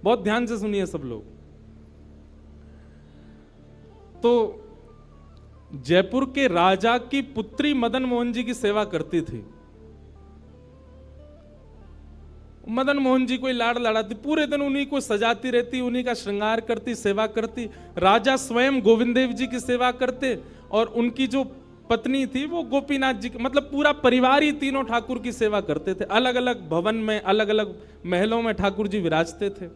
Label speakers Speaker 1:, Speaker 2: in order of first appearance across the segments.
Speaker 1: बहुत ध्यान से सुनिए सब लोग। तो जयपुर के राजा की पुत्री मदन मोहन जी की सेवा करती थी। मदन मोहन जी को लाड़ लड़ाती, पूरे दिन उन्हीं को सजाती रहती, उन्हीं का श्रृंगार करती, सेवा करती। राजा स्वयं गोविंद देव जी की सेवा करते और उनकी जो पत्नी थी वो गोपीनाथ जी की, मतलब पूरा परिवार ही तीनों ठाकुर की सेवा करते थे। अलग अलग भवन में, अलग अलग महलों में ठाकुर जी विराजते थे।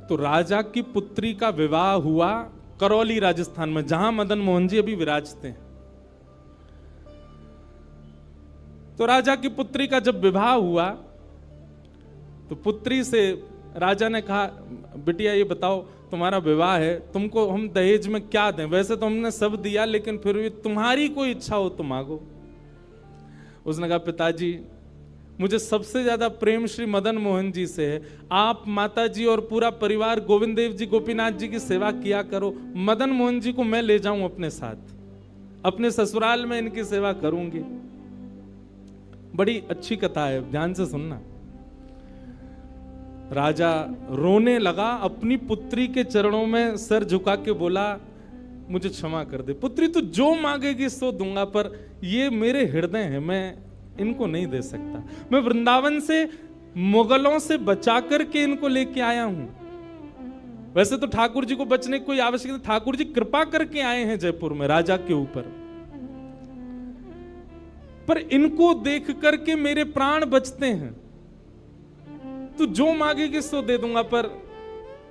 Speaker 1: तो राजा की पुत्री का विवाह हुआ करौली राजस्थान में, जहां मदन मोहन जी अभी विराजते हैं। तो राजा की पुत्री का जब विवाह हुआ तो पुत्री से राजा ने कहा, बिटिया ये बताओ तुम्हारा विवाह है, तुमको हम दहेज में क्या दें? वैसे तो हमने सब दिया, लेकिन फिर भी तुम्हारी कोई इच्छा हो तो मांगो। उसने कहा, पिताजी मुझे सबसे ज्यादा प्रेम श्री मदन मोहन जी से है। आप माता जी और पूरा परिवार गोविंद देव जी गोपीनाथ जी की सेवा किया करो। मदन मोहन जी को मैं ले जाऊं अपने साथ, अपने ससुराल में इनकी सेवा करूंगी। बड़ी अच्छी कथा है, ध्यान से सुनना। राजा रोने लगा, अपनी पुत्री के चरणों में सिर झुका के बोला, मुझे क्षमा कर दे पुत्री, तू जो मांगेगी सो दूंगा, पर ये मेरे हृदय है, मैं इनको नहीं दे सकता। मैं वृंदावन से मुगलों से बचा करके इनको लेके आया हूं। वैसे तो ठाकुर जी को बचने की कोई आवश्यकता नहीं, ठाकुर जी कृपा करके आए हैं जयपुर में राजा के ऊपर, पर इनको देख करके मेरे प्राण बचते हैं। तू जो मांगेगी सो दे दूंगा। पर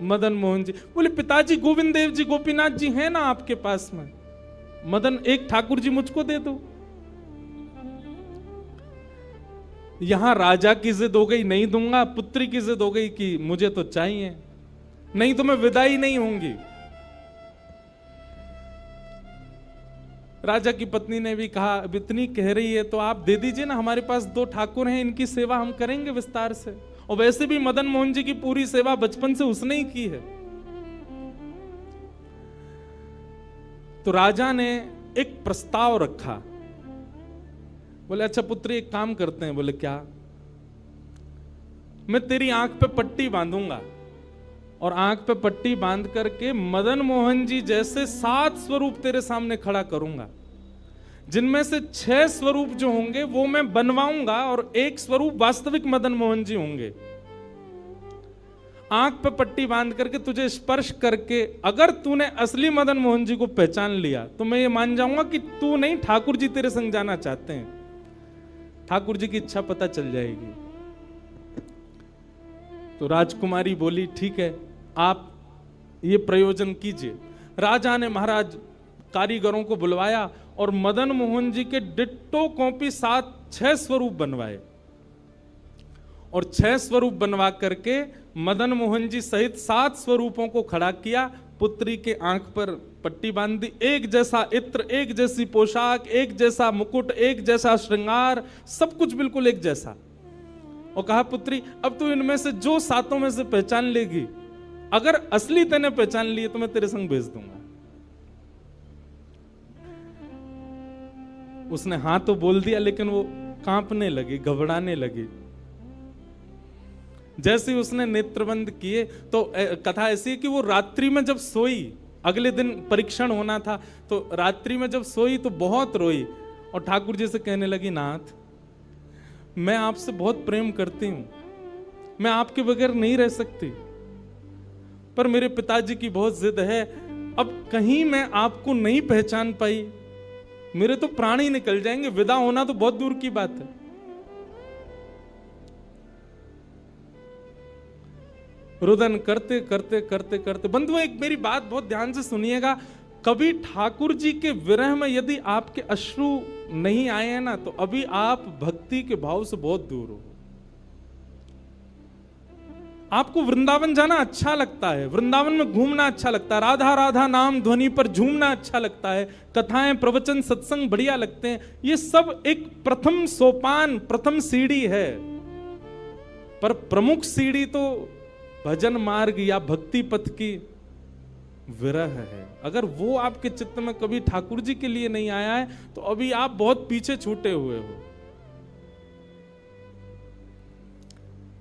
Speaker 1: मदन मोहन जी बोले, पिताजी गोविंद देव जी गोपीनाथ जी हैं ना आपके पास में, मदन एक ठाकुर जी मुझको दे दो। यहां राजा की जिद हो गई, नहीं दूंगा। पुत्री की जिद हो गई कि मुझे तो चाहिए, नहीं तो मैं विदाई नहीं होंगी। राजा की पत्नी ने भी कहा, अब इतनी कह रही है तो आप दे दीजिए ना, हमारे पास 2 ठाकुर हैं, इनकी सेवा हम करेंगे विस्तार से। और वैसे भी मदन मोहन जी की पूरी सेवा बचपन से उसने ही की है। तो राजा ने एक प्रस्ताव रखा। बोले, अच्छा पुत्री एक काम करते हैं। बोले, क्या? मैं तेरी आंख पे पट्टी बांधूंगा और आंख पे पट्टी बांध करके मदन मोहन जी जैसे 7 स्वरूप तेरे सामने खड़ा करूंगा, जिनमें से 6 स्वरूप जो होंगे वो मैं बनवाऊंगा और 1 स्वरूप वास्तविक मदन मोहन जी होंगे। आंख पे पट्टी बांध करके तुझे स्पर्श करके अगर तूने असली मदन मोहन जी को पहचान लिया तो मैं ये मान जाऊंगा कि तू नहीं, ठाकुर जी तेरे संग जाना चाहते हैं। ठाकुर जी की इच्छा पता चल जाएगी। तो राजकुमारी बोली, ठीक है, आप ये प्रयोजन कीजिए। राजा ने महाराज कारीगरों को बुलवाया और मदन मोहन जी के डिट्टो कॉपी 6 स्वरूप बनवाए और 6 स्वरूप बनवा करके मदन मोहन जी सहित 7 स्वरूपों को खड़ा किया। पुत्री के आंख पर पट्टी बांध दी, एक जैसा इत्र, एक जैसी पोशाक, एक जैसा मुकुट, एक जैसा श्रृंगार, सब कुछ बिल्कुल एक जैसा। और कहा, पुत्री अब तू इनमें से जो 7 में से पहचान लेगी, अगर असली तेने पहचान लिए तो मैं तेरे संग भेज दूंगा। उसने हाँ तो बोल दिया, लेकिन वो कांपने लगी, घबराने लगी। जैसे ही उसने नेत्रबंद किए तो कथा ऐसी है कि वो रात्रि में जब सोई, अगले दिन परीक्षण होना था, तो रात्रि में जब सोई तो बहुत रोई और ठाकुर जी से कहने लगी, नाथ मैं आपसे बहुत प्रेम करती हूं, मैं आपके बगैर नहीं रह सकती, पर मेरे पिताजी की बहुत जिद है। अब कहीं मैं आपको नहीं पहचान पाई, मेरे तो प्राण ही निकल जाएंगे, विदा होना तो बहुत दूर की बात है। रुदन करते करते करते करते, बंधुओं एक मेरी बात बहुत ध्यान से सुनिएगा, कभी ठाकुर जी के विरह में यदि आपके अश्रु नहीं आए हैं ना, तो अभी आप भक्ति के भाव से बहुत दूर हो। आपको वृंदावन जाना अच्छा लगता है, वृंदावन में घूमना अच्छा लगता है, राधा राधा नाम ध्वनि पर झूमना अच्छा लगता है, कथाएं प्रवचन सत्संग बढ़िया लगते हैं, ये सब एक प्रथम सोपान, प्रथम सीढ़ी है। पर प्रमुख सीढ़ी तो भजन मार्ग या भक्ति पथ की विरह है। अगर वो आपके चित्त में कभी ठाकुर जी के लिए नहीं आया है तो अभी आप बहुत पीछे छूटे हुए हो।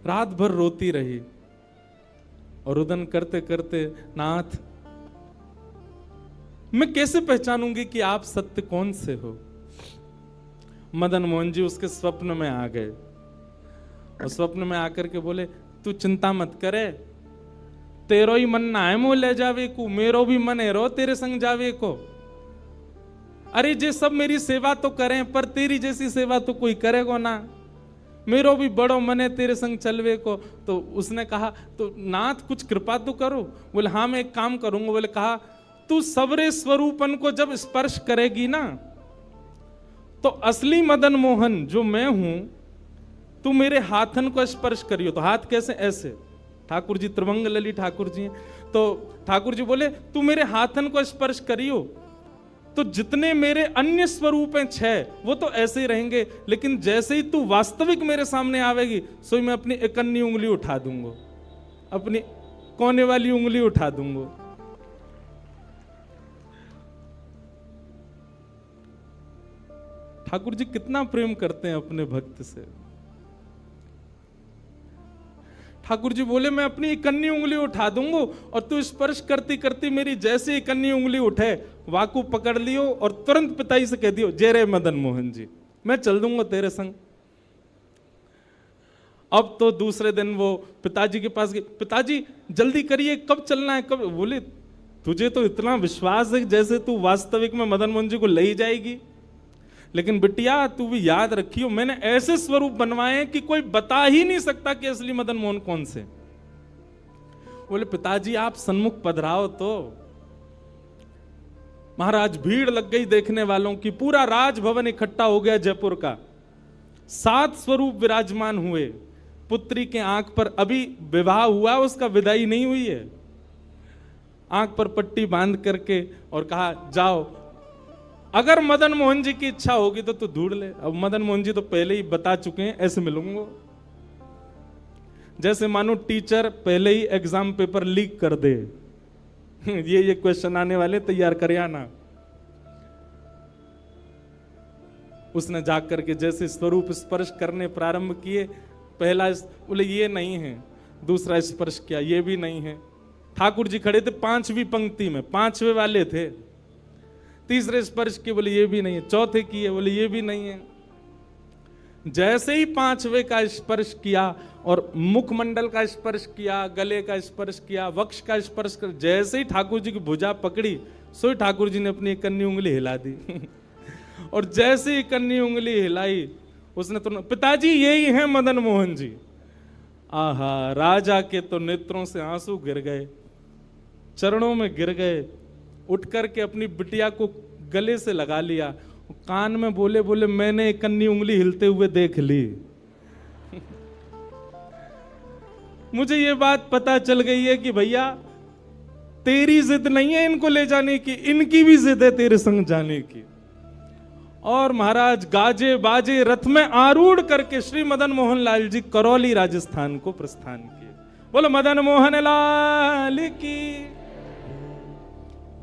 Speaker 1: रात भर रोती रही और रुदन करते करते, नाथ मैं कैसे पहचानूंगी कि आप सत्य कौन से हो। मदन मोहन जी उसके स्वप्न में आ गए और स्वप्न में आकर के बोले, तू चिंता मत करे, तेरो ही मन ना है मोह ले जावे को, मेरो भी मन है रो तेरे संग जावे को। अरे जे सब मेरी सेवा तो करें, पर तेरी जैसी सेवा तो कोई करेगा ना, मेरो भी बड़ो मन है तेरे संग चलवे को। तो उसने कहा, तो नाथ कुछ कृपा तो करो। बोले हाँ मैं एक काम करूंगा। बोले कहा, तू सबरे स्वरूपन को जब स्पर्श करेगी ना, तो असली मदन मोहन जो मैं हूं, तू मेरे हाथन को स्पर्श करियो। तो हाथ कैसे? ऐसे। ठाकुर जी त्रिभंग लली ठाकुर जी हैं, तो ठाकुर जी बोले तू मेरे हाथन को स्पर्श करियो, तो जितने मेरे अन्य स्वरूप हैं 6 वो तो ऐसे ही रहेंगे, लेकिन जैसे ही तू वास्तविक मेरे सामने आवेगी, सो मैं अपनी इकन्नी उंगली उठा दूंगा, अपनी कोने वाली उंगली उठा दूंगा। ठाकुर जी कितना प्रेम करते हैं अपने भक्त से। ठाकुर जी बोले मैं अपनी इकन्नी उंगली उठा दूंगा और तू स्पर्श करती करती मेरी जैसे इकन्नी उंगली उठे, वाकू पकड़ लियो और तुरंत पिताजी से कह दियो, जय रे मदन मोहन जी, मैं चल दूंगा तेरे संग। अब तो दूसरे दिन वो पिताजी के पास गए, पिताजी जल्दी करिए, कब चलना है, कब? बोले तुझे तो इतना विश्वास है जैसे तू वास्तविक में मदन मोहन जी को ले ही जाएगी, लेकिन बिटिया तू भी याद रखियो, मैंने ऐसे स्वरूप बनवाए कि कोई बता ही नहीं सकता कि असली मदन मोहन कौन से। बोले पिताजी आप सन्मुख पधराओ। तो महाराज भीड़ लग गई देखने वालों की, पूरा राजभवन इकट्ठा हो गया जयपुर का। 7 स्वरूप विराजमान हुए। पुत्री के आंख पर अभी विवाह हुआ, उसका विदाई नहीं हुई है, आंख पर पट्टी बांध करके और कहा जाओ, अगर मदन मोहन जी की इच्छा होगी तो तू ढूंढ ले। अब मदन मोहन जी तो पहले ही बता चुके हैं, ऐसे मिलूंगा। जैसे मानो टीचर पहले ही एग्जाम पेपर लीक कर दे, ये क्वेश्चन आने वाले, तैयार कर आना। उसने जाकर के जैसे स्वरूप स्पर्श करने प्रारंभ किए, पहला बोले ये नहीं है, दूसरा स्पर्श किया, ये भी नहीं है। ठाकुर जी खड़े थे 5वीं पंक्ति में, 5वें वाले थे। तीसरे स्पर्श किए, बोले ये भी नहीं है। चौथे किए, बोले ये भी नहीं है। जैसे ही 5वें का स्पर्श किया और मुखमंडल का स्पर्श किया, गले का स्पर्श किया, वक्ष का स्पर्श कर, जैसे ही ठाकुर जी की भुजा पकड़ी, सो ठाकुर जी ने अपनी इकन्नी उंगली हिला दी। और जैसे ही इकन्नी उंगली हिलाई, उसने तो, पिताजी यही है मदन मोहन जी। आहा, राजा के तो नेत्रों से आंसू गिर गए, चरणों में गिर गए, उठ करके अपनी बिटिया को गले से लगा लिया, कान में बोले बोले मैंने इकन्नी उंगली हिलते हुए देख ली। मुझे ये बात पता चल गई है कि भैया तेरी जिद नहीं है इनको ले जाने की, इनकी भी जिद है तेरे संग जाने की। और महाराज गाजे बाजे रथ में आरूढ़ करके श्री मदन मोहन लाल जी करौली राजस्थान को प्रस्थान किए। बोलो मदन मोहन लाल की।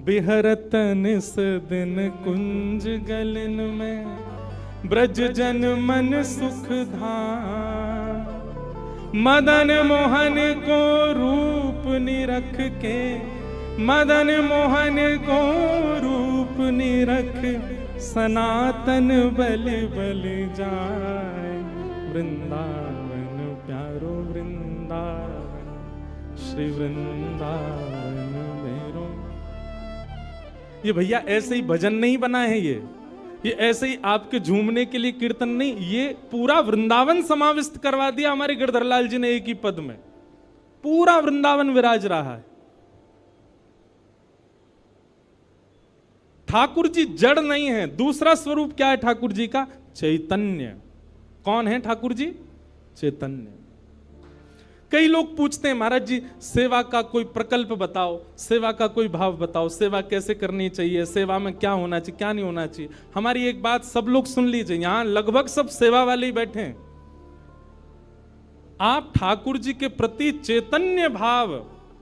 Speaker 1: बिहरत निस दिन कुंज गलन में, ब्रज जन मन सुख धाम। मदन मोहन को रूप निरख के, मदन मोहन को रूप निरख, सनातन बल बल जाए। वृंदावन प्यारो वृंदावन, श्री वृंदावन मेरो। ये भैया ऐसे ही भजन नहीं बना है, ये ऐसे ही आपके झूमने के लिए कीर्तन नहीं, ये पूरा वृंदावन समाविष्ट करवा दिया हमारे गिरधर लाल जी ने एक ही पद में। पूरा वृंदावन विराज रहा है। ठाकुर जी जड़ नहीं है। दूसरा स्वरूप क्या है ठाकुर जी का? चैतन्य। कौन है ठाकुर जी? चैतन्य। कई लोग पूछते हैं महाराज जी सेवा का कोई प्रकल्प बताओ, सेवा का कोई भाव बताओ, सेवा कैसे करनी चाहिए, सेवा में क्या होना चाहिए क्या नहीं होना चाहिए। हमारी एक बात सब लोग सुन लीजिए, यहां लगभग सब सेवा वाले ही बैठे हैं। आप ठाकुर जी के प्रति चैतन्य भाव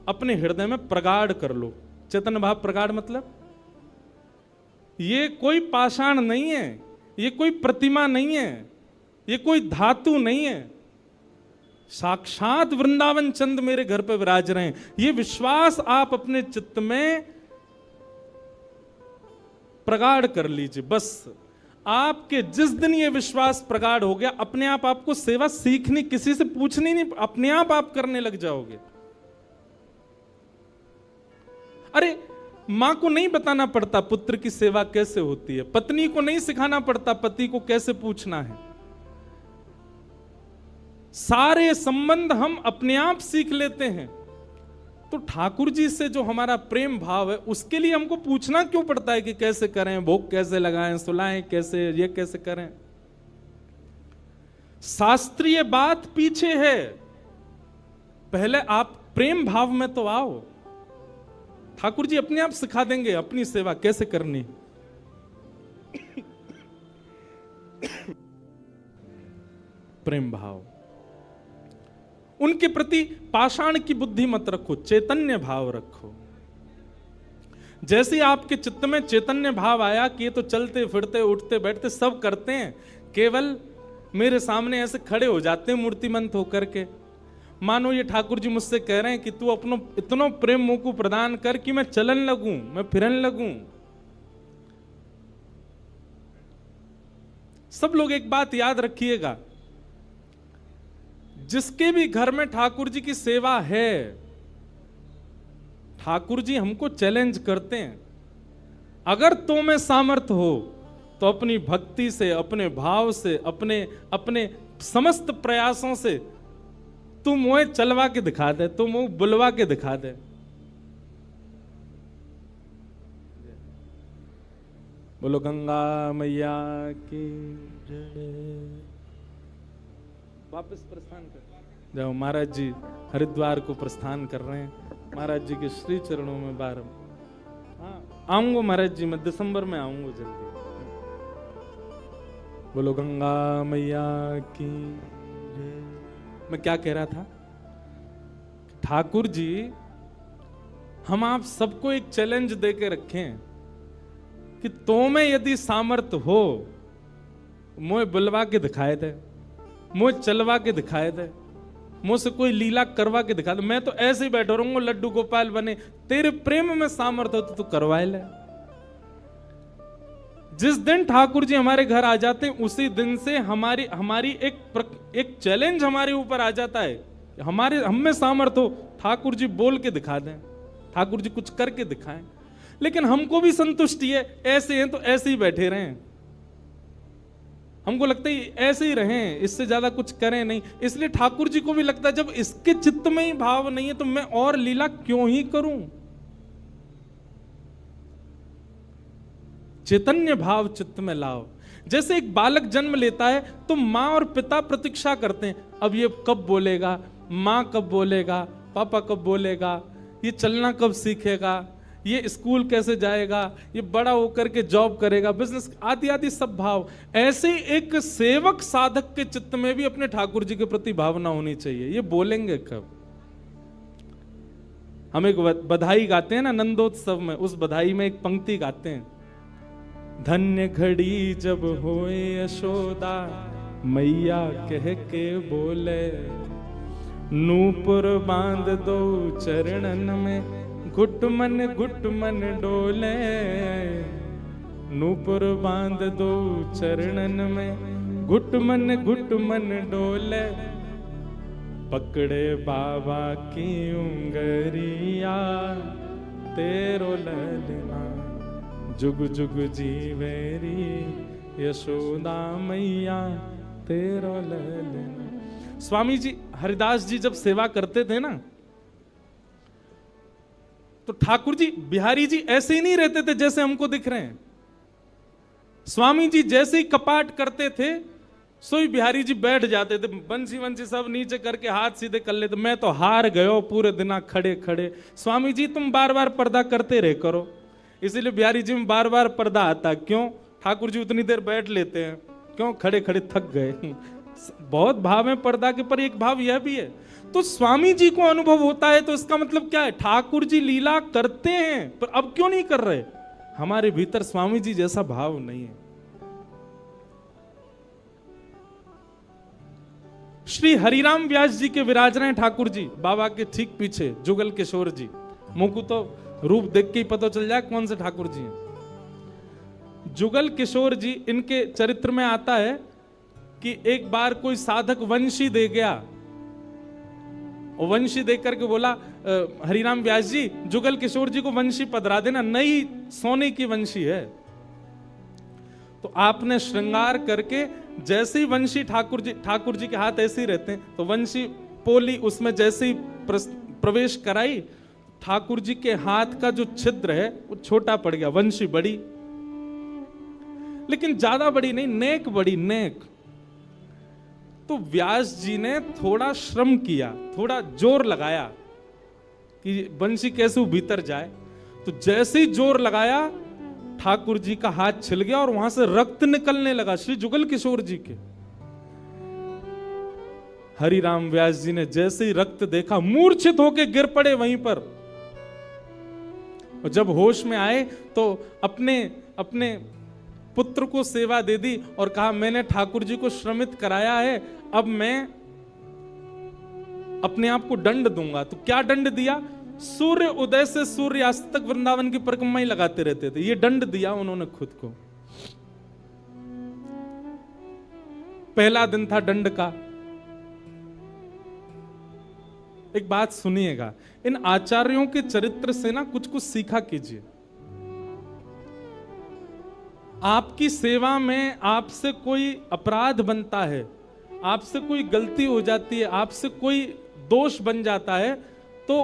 Speaker 1: अपने हृदय में प्रगाढ़ कर लो। चैतन्य भाव प्रगाढ़ मतलब ये कोई पाषाण नहीं है, ये कोई प्रतिमा नहीं है, ये कोई धातु नहीं है। साक्षात वृंदावन चंद मेरे घर पे विराज रहे हैं, ये विश्वास आप अपने चित्त में प्रगाढ़ कर लीजिए। बस आपके जिस दिन ये विश्वास प्रगाढ़ हो गया, अपने आप आपको सेवा सीखनी, किसी से पूछनी नहीं, अपने आप करने लग जाओगे। अरे मां को नहीं बताना पड़ता पुत्र की सेवा कैसे होती है, पत्नी को नहीं सिखाना पड़ता पति को कैसे पूछना है। सारे संबंध हम अपने आप सीख लेते हैं। तो ठाकुर जी से जो हमारा प्रेम भाव है, उसके लिए हमको पूछना क्यों पड़ता है कि कैसे करें, भोग कैसे लगाएं, सुलाएं कैसे, ये कैसे करें। शास्त्रीय बात पीछे है, पहले आप प्रेम भाव में तो आओ। ठाकुर जी अपने आप सिखा देंगे अपनी सेवा कैसे करनी। प्रेम भाव, उनके प्रति पाषाण की बुद्धि मत रखो, चैतन्य भाव रखो। जैसे आपके चित्त में चैतन्य भाव आया कि ये तो चलते फिरते उठते बैठते सब करते हैं, केवल मेरे सामने ऐसे खड़े हो जाते हैं मूर्तिमंत होकर के, मानो ये ठाकुर जी मुझसे कह रहे हैं कि तू अपनो इतना प्रेम मुझ को प्रदान कर कि मैं चलन लगूं, मैं फिरन लगूं। सब लोग एक बात याद रखिएगा, जिसके भी घर में ठाकुर जी की सेवा है, ठाकुर जी हमको चैलेंज करते हैं, अगर तो में सामर्थ्य हो तो अपनी भक्ति से, अपने भाव से, अपने समस्त प्रयासों से तू मुझे चलवा के दिखा दे, तू मुझे बुलवा के दिखा दे। बोलो गंगा मैया की जय। वापस प्रस्थान कर जाओ। महाराज जी हरिद्वार को प्रस्थान कर रहे हैं, महाराज जी के श्री चरणों में बार। हाँ आऊंगा महाराज जी, मैं दिसंबर में आऊंगा जल्दी। बोलो गंगा मैया की जय। मैं क्या कह रहा था, ठाकुर जी हम आप सबको एक चैलेंज देके रखें कि तो में यदि सामर्थ्य हो मुझे बुलवा के दिखाए दे, मुझे चलवा के दिखाए दे, मुझसे कोई लीला करवा के दिखा दे। मैं तो ऐसे ही बैठा रहूंगा लड्डू गोपाल बने, तेरे प्रेम में सामर्थ्य हो तो तू करवाए ले। जिस दिन ठाकुर जी हमारे घर आ जाते हैं, उसी दिन से हमारी एक चैलेंज हमारे ऊपर आ जाता है, हम में सामर्थ्य हो, ठाकुर जी बोल के दिखा दें, ठाकुर जी कुछ करके दिखाएं। लेकिन हमको भी संतुष्टि है, ऐसे हैं तो ऐसे ही बैठे रहें, हमको लगता है ऐसे ही रहें, इससे ज्यादा कुछ करें नहीं। इसलिए ठाकुर जी को भी लगता है जब इसके चित्त में ही भाव नहीं है तो मैं और लीला क्यों ही करूं। चैतन्य भाव चित्त में लाओ। जैसे एक बालक जन्म लेता है तो माँ और पिता प्रतीक्षा करते हैं, अब ये कब बोलेगा, माँ कब बोलेगा, पापा कब बोलेगा, ये चलना कब सीखेगा, ये स्कूल कैसे जाएगा, ये बड़ा होकर के जॉब करेगा, बिजनेस आदि आदि सब भाव। ऐसे एक सेवक साधक के चित्त में भी अपने ठाकुर जी के प्रति भावना होनी चाहिए, ये बोलेंगे कब। हम एक बधाई गाते हैं ना नंदोत्सव में, उस बधाई में एक पंक्ति गाते हैं, धन्य घड़ी जब होए यशोदा मैया कह के बोले, नूपुर बांध दो चरणन में घुट मन डोले, नूपुर बांध दो चरणन में घुट मन डोले, पकड़े बाबा की उंगरिया तेरो ललना जुग जुग जीवेरी यशोदा मैया तेरो ललना। स्वामी जी हरिदास जी जब सेवा करते थे ना, तो ठाकुर जी बिहारी जी ऐसे ही नहीं रहते थे जैसे हमको दिख रहे हैं। स्वामी जी जैसे ही कपाट करते थे सोई बिहारी जी बैठ जाते थे, बंसी वंसी सब नीचे करके हाथ सीधे कर लेते। मैं तो हार गयो पूरे दिन खड़े खड़े, स्वामी जी तुम बार बार पर्दा करते रहे करो। इसीलिए बिहारी जी में बार बार पर्दा आता, क्यों, ठाकुर जी उतनी देर बैठ लेते हैं, क्यों, खड़े खड़े थक गए। बहुत भाव है पर्दा के, पर एक भाव यह भी है। तो स्वामी जी को अनुभव होता है, तो इसका मतलब क्या है, ठाकुर जी लीला करते हैं, पर अब क्यों नहीं कर रहे, हमारे भीतर स्वामी जी जैसा भाव नहीं है। श्री हरिराम व्यास जी के विराज रहे ठाकुर जी बाबा के ठीक पीछे, जुगल किशोर जी। मुंह को तो रूप देख के ही पता चल जाए कौन से ठाकुर जी हैं। जुगल किशोर जी, इनके चरित्र में आता है कि एक बार कोई साधक वंशी दे गया, और वंशी देख करके बोला हरिराम व्यास जी जुगल किशोर जी को वंशी पधरा देना, नई सोने की वंशी है। तो आपने श्रृंगार करके जैसे ही वंशी ठाकुर जी के हाथ ऐसे ही रहते हैं, तो वंशी पोली उसमें जैसे ही प्रवेश कराई, ठाकुर जी के हाथ का जो छिद्र है वो छोटा पड़ गया, वंशी बड़ी, लेकिन ज्यादा बड़ी नहीं, नेक बड़ी, नेक। तो व्यास जी ने थोड़ा श्रम किया, थोड़ा जोर लगाया कि वंशी कैसे वो भीतर जाए। तो जैसे ही जोर लगाया, ठाकुर जी का हाथ छिल गया और वहां से रक्त निकलने लगा, श्री जुगल किशोर जी के। हरिराम व्यास जी ने जैसे ही रक्त देखा, मूर्छित होकर गिर पड़े वहीं पर। और जब होश में आए तो अपने पुत्र को सेवा दे दी और कहा मैंने ठाकुर जी को श्रमित कराया है, अब मैं अपने आप को दंड दूंगा। तो क्या दंड दिया? सूर्य उदय से सूर्यास्त तक वृंदावन की परिक्रमा ही लगाते रहते थे, ये दंड दिया उन्होंने खुद को। पहला दिन था दंड का। एक बात सुनिएगा, इन आचार्यों के चरित्र से ना कुछ कुछ सीखा कीजिए। आपकी सेवा में आपसे कोई अपराध बनता है, आपसे कोई गलती हो जाती है, आपसे कोई दोष बन जाता है, तो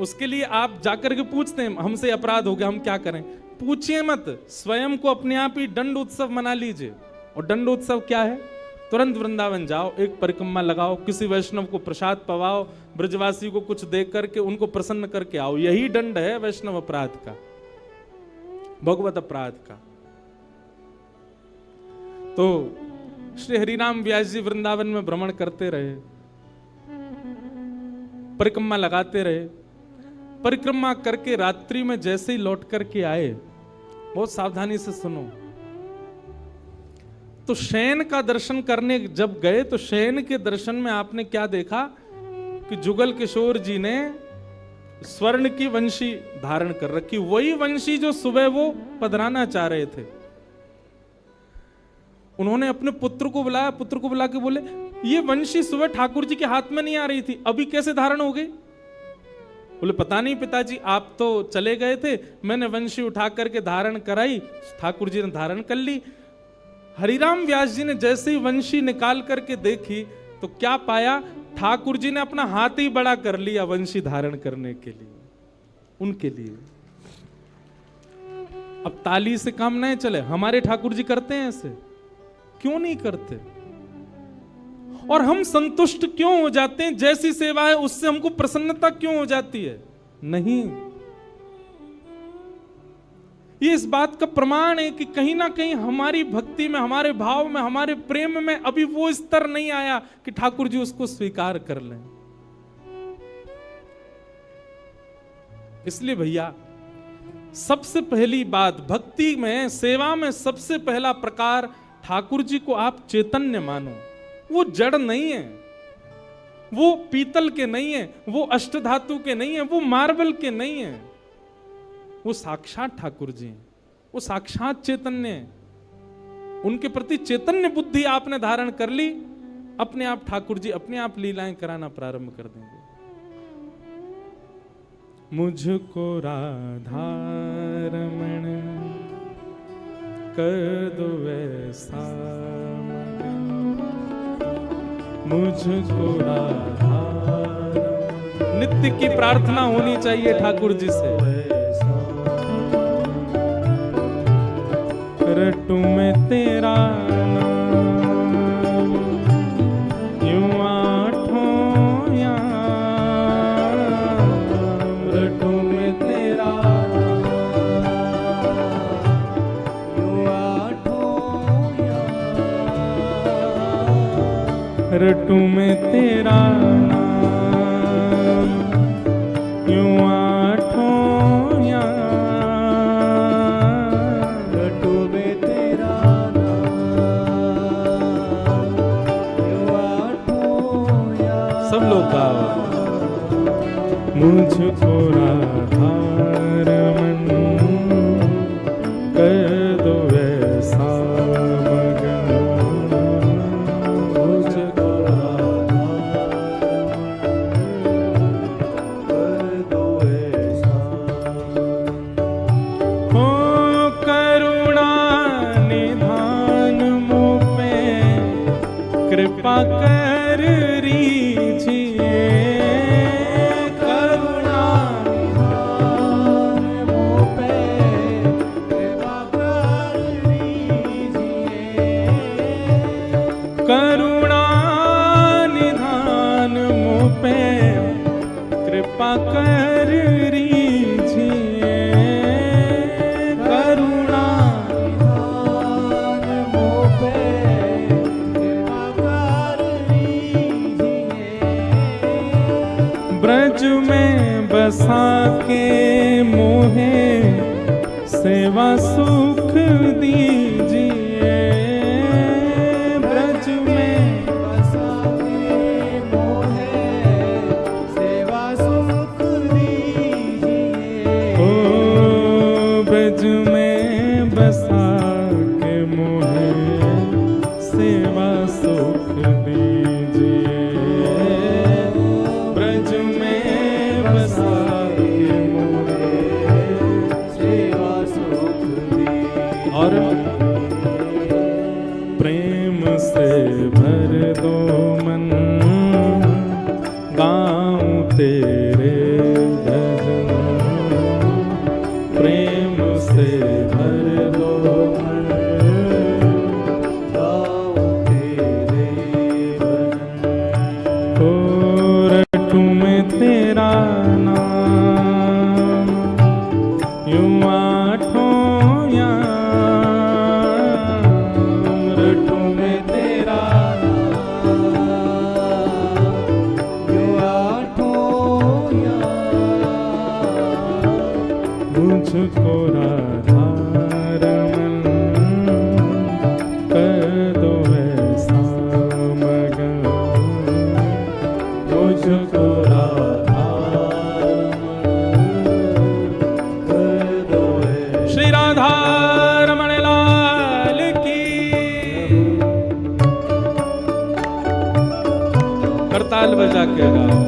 Speaker 1: उसके लिए आप जाकर के पूछते हैं हमसे अपराध हो गया, हम क्या करें? पूछिए मत, स्वयं को अपने आप ही दंड उत्सव मना लीजिए। और दंड उत्सव क्या है? तुरंत वृंदावन जाओ, एक परिक्रमा लगाओ, किसी वैष्णव को प्रसाद पवाओ, ब्रजवासी को कुछ दे करके उनको प्रसन्न करके आओ। यही दंड है वैष्णव अपराध का, भगवत अपराध का। तो श्री हरिराम व्यास जी वृंदावन में भ्रमण करते रहे, परिक्रमा लगाते रहे। परिक्रमा करके रात्रि में जैसे ही लौट करके आए, बहुत सावधानी से सुनो, तो शयन का दर्शन करने जब गए तो शयन के दर्शन में आपने क्या देखा कि जुगल किशोर जी ने स्वर्ण की वंशी धारण कर रखी, वही वंशी जो सुबह वो पधराना चाह रहे थे। उन्होंने अपने पुत्र को बुलाया, पुत्र को बुला के बोले ये वंशी सुबह ठाकुर जी के हाथ में नहीं आ रही थी, अभी कैसे धारण हो गई? बोले पता नहीं पिताजी, आप तो चले गए थे, मैंने वंशी उठा करके धारण कराई, ठाकुर जी ने धारण कर ली। हरिराम व्यास जी ने जैसे ही वंशी निकाल करके देखी तो क्या पाया? ठाकुर जी ने अपना हाथ ही बड़ा कर लिया वंशी धारण करने के लिए, उनके लिए। अब ताली से काम नहीं चले, हमारे ठाकुर जी करते हैं ऐसे? क्यों नहीं करते? और हम संतुष्ट क्यों हो जाते हैं? जैसी सेवा है उससे हमको प्रसन्नता क्यों हो जाती है? नहीं। ये इस बात का प्रमाण है कि कहीं ना कहीं हमारी भक्ति में, हमारे भाव में, हमारे प्रेम में अभी वो स्तर नहीं आया कि ठाकुर जी उसको स्वीकार कर लें। इसलिए भैया, सबसे पहली बात भक्ति में, सेवा में सबसे पहला प्रकार, ठाकुर जी को आप चैतन्य मानो। वो जड़ नहीं है, वो पीतल के नहीं है, वो अष्टधातु के नहीं है, वो मार्बल के नहीं है, वो साक्षात ठाकुर जी हैं, वो साक्षात चैतन्य है। उनके प्रति चैतन्य बुद्धि आपने धारण कर ली, अपने आप ठाकुर जी अपने आप लीलाएं कराना प्रारंभ कर देंगे। मुझको राधा रमण कर दो ऐसा, मुझको राधा, नित्य की प्रार्थना होनी चाहिए ठाकुर जी से। रटू में तेरा नाम यूं आठों याम, रटू में तेरा यूं आठों याम, रटू में तेरा नाम यूं आठों याम, मुझको राधारमण कर दो ऐसा मगन, मुझको राधारमण कर दो ऐसा। हो करुणा निधान मुझ पे कृपा कर रीजिए, करुणा निधान मुझ पे कृपा कर लीजिए, करुणा निधान मुझ पे कृपा कर लीजिए, करुणा निधान मुझ पे कृपा कर लीजिए। ब्रज में बसा के मोहे सेवा सुख दीजिए, ब्रज में बसा के मोहे सेवा सुख दीजिए। ओ ब्रज में बसा के मोहे सेवा सुख दीजिए, ब्रज में बसा के मोहे सेवा सुख दीजिए। और प्रेम से भर दो मन, गाऊं तेरे भजन, प्रेम से भर दो मन, गाऊं तेरे भजन। ओ रटूं मैं तेरा नाम यूं आठों याम, रटूं मैं तेरा नाम यूं आठों याम, मुझको राधारमण कर दो ऐसा मगन, मुझको राधारमण कर दो ऐसा। श्री राधारमण लाल की। करताल बजा के गाओ।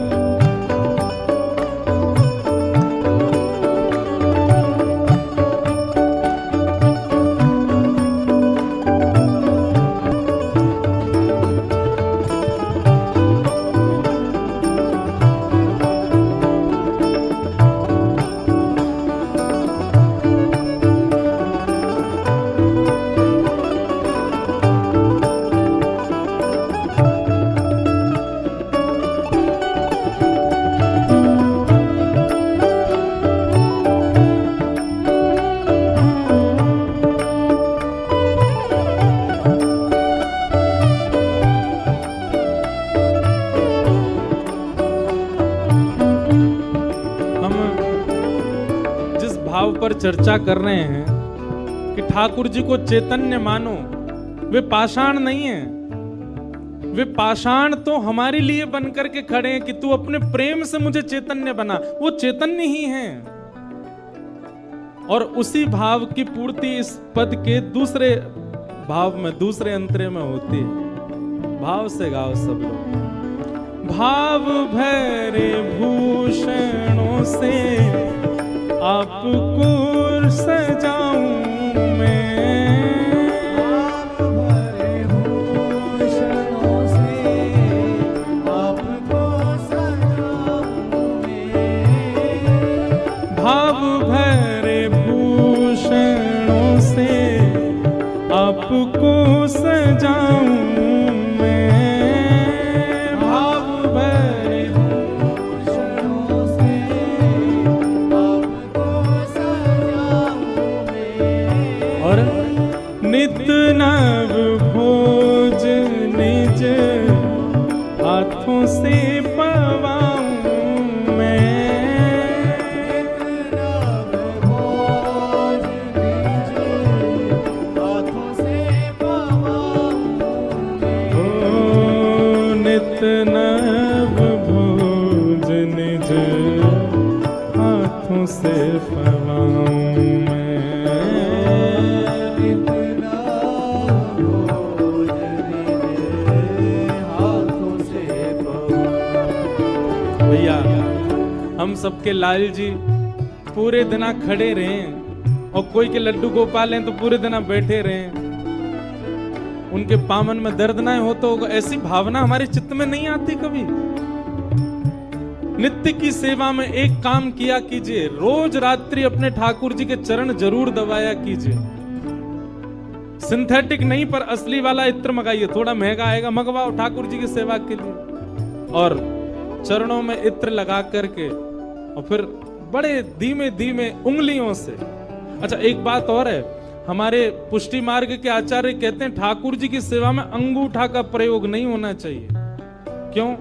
Speaker 1: पर चर्चा कर रहे हैं कि ठाकुर जी को चैतन्य मानो, वे पाषाण नहीं है, वे पाषाण तो हमारे लिए बन करके खड़े हैं कि तू अपने प्रेम से मुझे चैतन्य बना। वो चैतन्य ही हैं और उसी भाव की पूर्ति इस पद के दूसरे भाव में, दूसरे अंतरे में होती है। भाव से गाओ सब लोग। भाव भरे भूषणों से आपको सजाऊं मैं, भाव भरे भूषणों से आपको सजाऊं मैं, भाव भरे भूषणों से आपको सजाऊं मैं, भाव भरे भूषणों से आपको सजाऊं मैं। और नित नव भोज निज हाथों से पवाऊं मैं, नित नव भोज निज हाथों से पवाऊं मैं। ओ नित नव भोज निज से पवाऊं मैं,
Speaker 2: इतना बोझ दीजिए हाथों से पवाऊं।
Speaker 1: भैया हम सबके लाल जी पूरे दिन खड़े रहे और कोई के लड्डू गोपाल हैं तो पूरे दिन बैठे रहे, उनके पामन में दर्द ना हो तो ऐसी भावना हमारे चित्त में नहीं आती कभी। नित्य की सेवा में एक काम किया कीजिए, रोज रात्रि अपने ठाकुर जी के चरण जरूर दबाया कीजिए। सिंथेटिक नहीं पर असली वाला इत्र मंगाइए, थोड़ा महंगा आएगा, मंगवाओ ठाकुर जी की सेवा के लिए, और चरणों में इत्र लगा करके और फिर बड़े धीमे धीमे उंगलियों से। अच्छा एक बात और है, हमारे पुष्टि मार्ग के आचार्य कहते हैं ठाकुर जी की सेवा में अंगूठा का प्रयोग नहीं होना चाहिए। क्यों?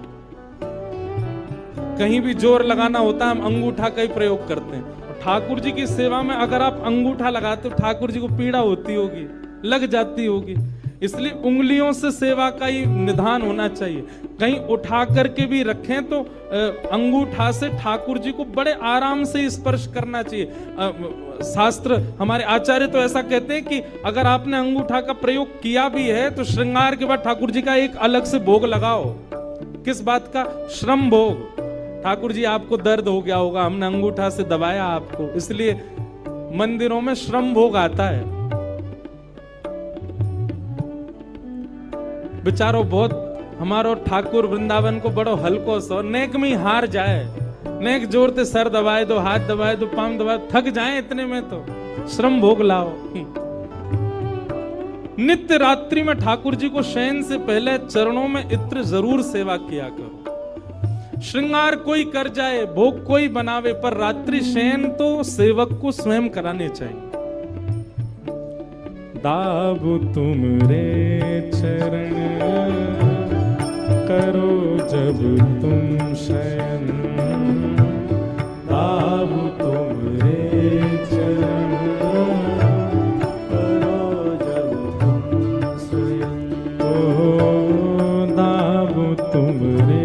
Speaker 1: कहीं भी जोर लगाना होता है हम अंगूठा का ही प्रयोग करते हैं। ठाकुर जी की सेवा में अगर आप अंगूठा लगाते हो ठाकुर जी को पीड़ा होती होगी, लग जाती होगी, इसलिए उंगलियों से सेवा का ही निधान होना चाहिए। कहीं उठा करके भी रखें तो अंगूठा से ठाकुर जी को बड़े आराम से स्पर्श करना चाहिए। शास्त्र हमारे आचार्य तो ऐसा कहते हैं कि अगर आपने अंगूठा का प्रयोग किया भी है तो श्रृंगार के बाद ठाकुर जी का एक अलग से भोग लगाओ। किस बात का? श्रम भोग। ठाकुर जी आपको दर्द हो गया होगा, हमने अंगूठा से दबाया आपको, इसलिए मंदिरों में श्रम भोग आता है। बेचारो बहुत हमारो ठाकुर वृंदावन को बड़ो हल्को सो, नेक में हार जाए, नेक जोर ते सर दबाए दो, हाथ दबाए दो, पांव दबाए, थक जाए इतने में तो श्रम भोग लाओ। नित्य रात्रि में ठाकुर जी को शयन से पहले चरणों में इत्र जरूर सेवा किया करो। श्रृंगार कोई कर जाए, भोग कोई बनावे, पर रात्रि शयन तो सेवक को स्वयं कराने चाहिए। दाबु तुमरे चरण करो जब तुम शयन, दाबु तुमरे चरण
Speaker 2: करो जब तुम स्वयं,
Speaker 1: ओ दाबु तुमरे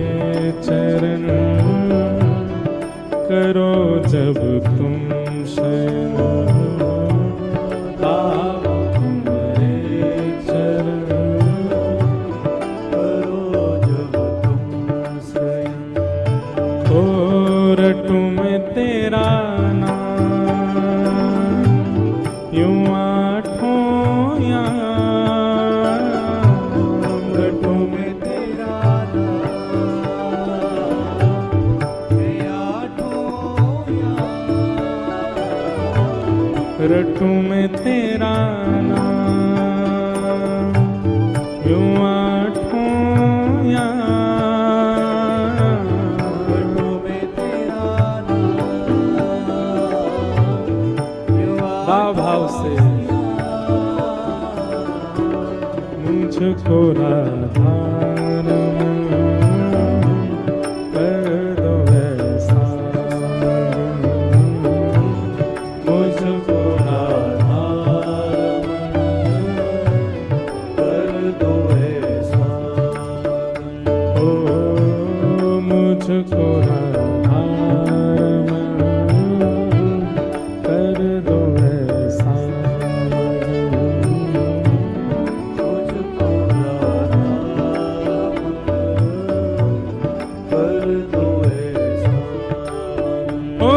Speaker 1: चरण करो जब तुम शयन, दाबु तुमरे चरण
Speaker 2: करो जब तुम स्वयं।
Speaker 1: ओ रटू में तेरा नाम यूं आठों याम,
Speaker 2: रटू में तेरा नाम आठों याम,
Speaker 1: रटू में तेरा नाम यूं आठों याम,
Speaker 2: रटू में तेरा नाम
Speaker 1: भाव से मुझको राधा कर दो ऐसा, मुझको राधा
Speaker 2: कर दो ऐसा,
Speaker 1: ओ मुझको राधा कर दो ऐसा,
Speaker 2: मुझको राधा कर दो ऐसा।
Speaker 1: ओ